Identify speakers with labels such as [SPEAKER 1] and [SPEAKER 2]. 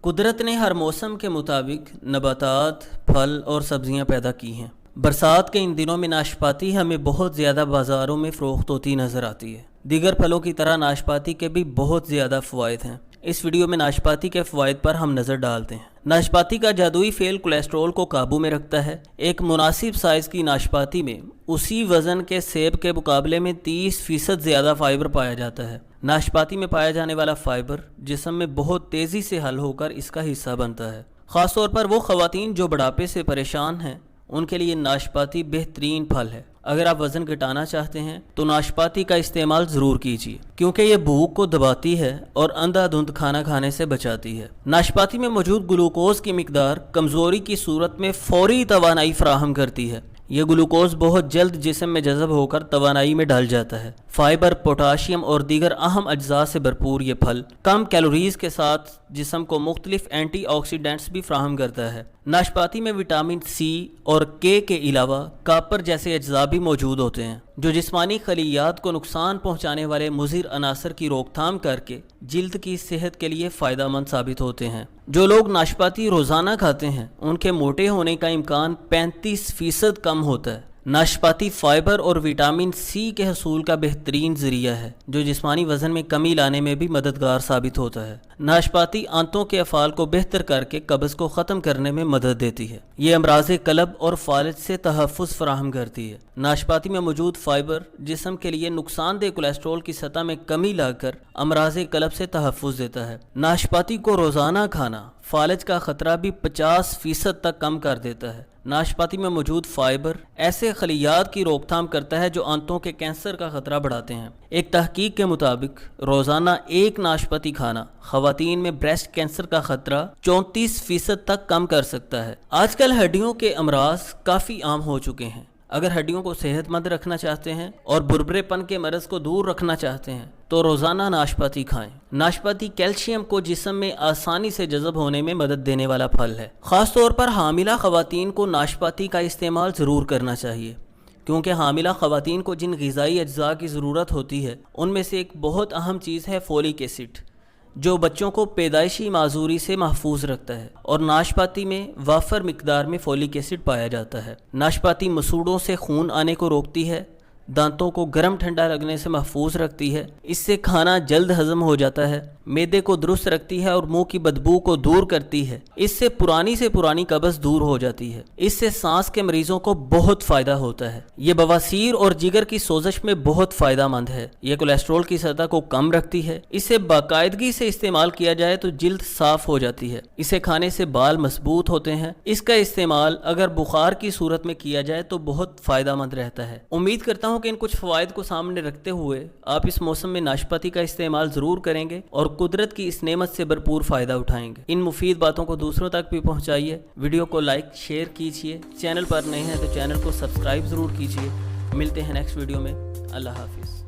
[SPEAKER 1] قدرت نے ہر موسم کے مطابق نباتات، پھل اور سبزیاں پیدا کی ہیں۔ برسات کے ان دنوں میں ناشپاتی ہمیں بہت زیادہ بازاروں میں فروخت ہوتی نظر آتی ہے۔ دیگر پھلوں کی طرح ناشپاتی کے بھی بہت زیادہ فوائد ہیں۔ اس ویڈیو میں ناشپاتی کے فوائد پر ہم نظر ڈالتے ہیں۔ ناشپاتی کا جادوئی فعل کولیسٹرول کو قابو میں رکھتا ہے۔ ایک مناسب سائز کی ناشپاتی میں اسی وزن کے سیب کے مقابلے میں 30% زیادہ فائبر پایا جاتا ہے۔ ناشپاتی میں پایا جانے والا فائبر جسم میں بہت تیزی سے حل ہو کر اس کا حصہ بنتا ہے۔ خاص طور پر وہ خواتین جو بڑھاپے سے پریشان ہیں، ان کے لیے ناشپاتی بہترین پھل ہے۔ اگر آپ وزن گھٹانا چاہتے ہیں تو ناشپاتی کا استعمال ضرور کیجیے، کیونکہ یہ بھوک کو دباتی ہے اور اندھا دھند کھانا کھانے سے بچاتی ہے۔ ناشپاتی میں موجود گلوکوز کی مقدار کمزوری کی صورت میں فوری توانائی فراہم کرتی ہے۔ یہ گلوکوز بہت جلد جسم میں جذب ہو کر توانائی میں ڈل جاتا ہے۔ فائبر، پوٹاشیم اور دیگر اہم اجزاء سے بھرپور یہ پھل کم کیلوریز کے ساتھ جسم کو مختلف اینٹی آکسیڈنٹس بھی فراہم کرتا ہے۔ ناشپاتی میں وٹامن سی اور کے علاوہ کاپر جیسے اجزاء بھی موجود ہوتے ہیں، جو جسمانی خلیات کو نقصان پہنچانے والے مضر عناصر کی روک تھام کر کے جلد کی صحت کے لیے فائدہ مند ثابت ہوتے ہیں۔ جو لوگ ناشپاتی روزانہ کھاتے ہیں، ان کے موٹے ہونے کا امکان 35% کم ہوتا ہے۔ ناشپاتی فائبر اور وٹامن سی کے حصول کا بہترین ذریعہ ہے، جو جسمانی وزن میں کمی لانے میں بھی مددگار ثابت ہوتا ہے۔ ناشپاتی آنتوں کے افعال کو بہتر کر کے قبض کو ختم کرنے میں مدد دیتی ہے۔ یہ امراض قلب اور فالج سے تحفظ فراہم کرتی ہے۔ ناشپاتی میں موجود فائبر جسم کے لیے نقصان دہ کولیسٹرول کی سطح میں کمی لا کر امراض قلب سے تحفظ دیتا ہے۔ ناشپاتی کو روزانہ کھانا فالج کا خطرہ بھی 50% تک کم کر دیتا ہے۔ ناشپاتی میں موجود فائبر ایسے خلیات کی روک تھام کرتا ہے جو آنتوں کے کینسر کا خطرہ بڑھاتے ہیں۔ ایک تحقیق کے مطابق روزانہ ایک ناشپاتی کھانا خواتین میں بریسٹ کینسر کا خطرہ 34% تک کم کر سکتا ہے۔ آج کل ہڈیوں کے امراض کافی عام ہو چکے ہیں۔ اگر ہڈیوں کو صحت مند رکھنا چاہتے ہیں اور بربرے پن کے مرض کو دور رکھنا چاہتے ہیں تو روزانہ ناشپاتی کھائیں۔ ناشپاتی کیلشیم کو جسم میں آسانی سے جذب ہونے میں مدد دینے والا پھل ہے۔ خاص طور پر حاملہ خواتین کو ناشپاتی کا استعمال ضرور کرنا چاہیے، کیونکہ حاملہ خواتین کو جن غذائی اجزاء کی ضرورت ہوتی ہے ان میں سے ایک بہت اہم چیز ہے فولک ایسڈ، جو بچوں کو پیدائشی معذوری سے محفوظ رکھتا ہے، اور ناشپاتی میں وافر مقدار میں فولک ایسڈ پایا جاتا ہے۔ ناشپاتی مسوڑوں سے خون آنے کو روکتی ہے، دانتوں کو گرم ٹھنڈا لگنے سے محفوظ رکھتی ہے، اس سے کھانا جلد ہضم ہو جاتا ہے، معدے کو درست رکھتی ہے اور منہ کی بدبو کو دور کرتی ہے، اس سے پرانی قبض دور ہو جاتی ہے، اس سے سانس کے مریضوں کو بہت فائدہ ہوتا ہے۔ یہ بواسیر اور جگر کی سوزش میں بہت فائدہ مند ہے۔ یہ کولیسٹرول کی سطح کو کم رکھتی ہے۔ اسے باقاعدگی سے استعمال کیا جائے تو جلد صاف ہو جاتی ہے۔ اسے کھانے سے بال مضبوط ہوتے ہیں۔ اس کا استعمال اگر بخار کی صورت میں کیا جائے تو بہت فائدہ مند رہتا ہے۔ امید کرتا ہوں کہ ان کچھ فوائد کو سامنے رکھتے ہوئے آپ اس موسم میں ناشپاتی کا استعمال ضرور کریں گے اور قدرت کی اس نعمت سے بھرپور فائدہ اٹھائیں گے۔ ان مفید باتوں کو دوسروں تک بھی پہنچائیے۔ ویڈیو کو لائک، شیئر کیجیے۔ چینل پر نئے ہیں تو چینل کو سبسکرائب ضرور کیجیے۔ ملتے ہیں نیکسٹ ویڈیو میں۔ اللہ حافظ۔